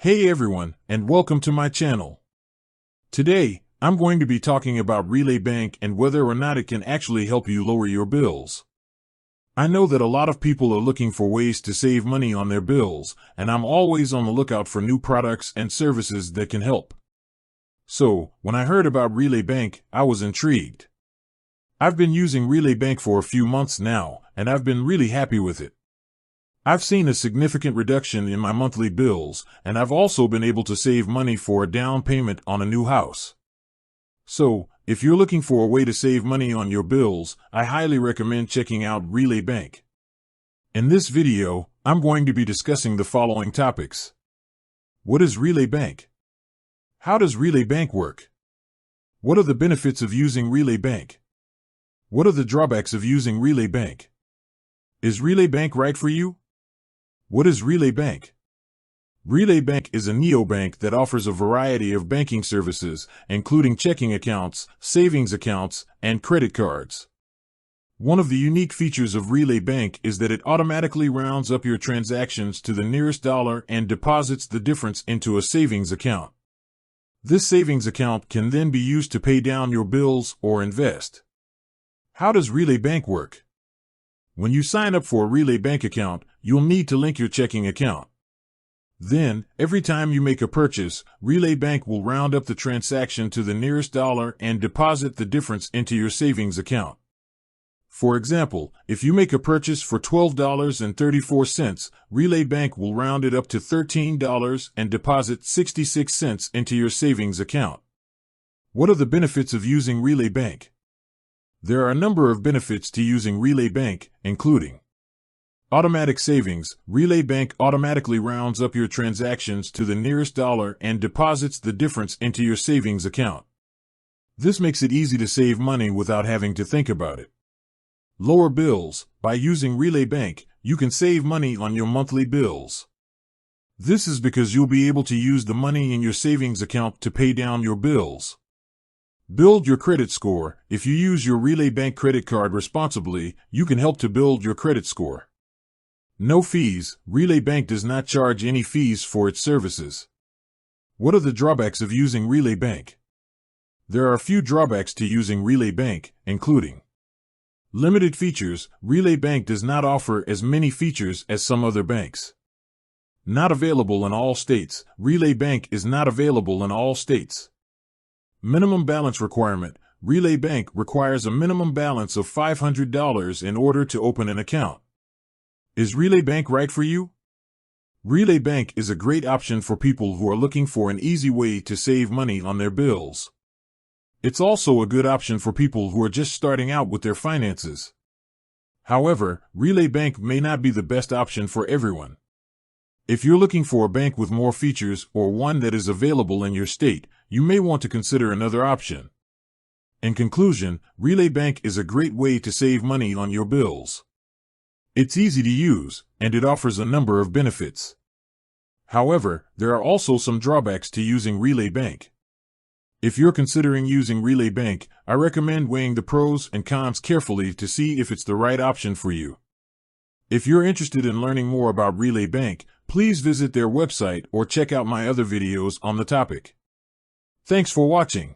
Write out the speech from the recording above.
Hey everyone, and welcome to my channel. Today, I'm going to be talking about Relay Bank and whether or not it can actually help you lower your bills. I know that a lot of people are looking for ways to save money on their bills, and I'm always on the lookout for new products and services that can help. So, when I heard about Relay Bank, I was intrigued. I've been using Relay Bank for a few months now, and I've been really happy with it. I've seen a significant reduction in my monthly bills, and I've also been able to save money for a down payment on a new house. So, if you're looking for a way to save money on your bills, I highly recommend checking out Relay Bank. In this video, I'm going to be discussing the following topics. What is Relay Bank? How does Relay Bank work? What are the benefits of using Relay Bank? What are the drawbacks of using Relay Bank? Is Relay Bank right for you? What is Relay Bank? Relay Bank is a neobank that offers a variety of banking services, including checking accounts, savings accounts, and credit cards. One of the unique features of Relay Bank is that it automatically rounds up your transactions to the nearest dollar and deposits the difference into a savings account. This savings account can then be used to pay down your bills or invest. How does Relay Bank work? When you sign up for a Relay Bank account, you'll need to link your checking account. Then, every time you make a purchase, Relay Bank will round up the transaction to the nearest dollar and deposit the difference into your savings account. For example, if you make a purchase for $12.34, Relay Bank will round it up to $13 and deposit 66 cents into your savings account. What are the benefits of using Relay Bank? There are a number of benefits to using Relay Bank, including automatic savings. Relay Bank automatically rounds up your transactions to the nearest dollar and deposits the difference into your savings account. This makes it easy to save money without having to think about it. Lower bills. By using Relay Bank, you can save money on your monthly bills. This is because you'll be able to use the money in your savings account to pay down your bills. Build your credit score. If you use your Relay Bank credit card responsibly, you can help to build your credit score. No fees. Relay Bank does not charge any fees for its services. What are the drawbacks of using Relay Bank? There are a few drawbacks to using Relay Bank, including limited features. Relay Bank does not offer as many features as some other banks. Not available in all states. Relay Bank is not available in all states. Minimum balance requirement. Relay Bank requires a minimum balance of $500 in order to open an account. Is Relay Bank right for you? Relay Bank is a great option for people who are looking for an easy way to save money on their bills. It's also a good option for people who are just starting out with their finances. However, Relay Bank may not be the best option for everyone. If you're looking for a bank with more features or one that is available in your state, you may want to consider another option. In conclusion, Relay Bank is a great way to save money on your bills. It's easy to use, and it offers a number of benefits. However, there are also some drawbacks to using Relay Bank. If you're considering using Relay Bank, I recommend weighing the pros and cons carefully to see if it's the right option for you. If you're interested in learning more about Relay Bank, please visit their website or check out my other videos on the topic. Thanks for watching.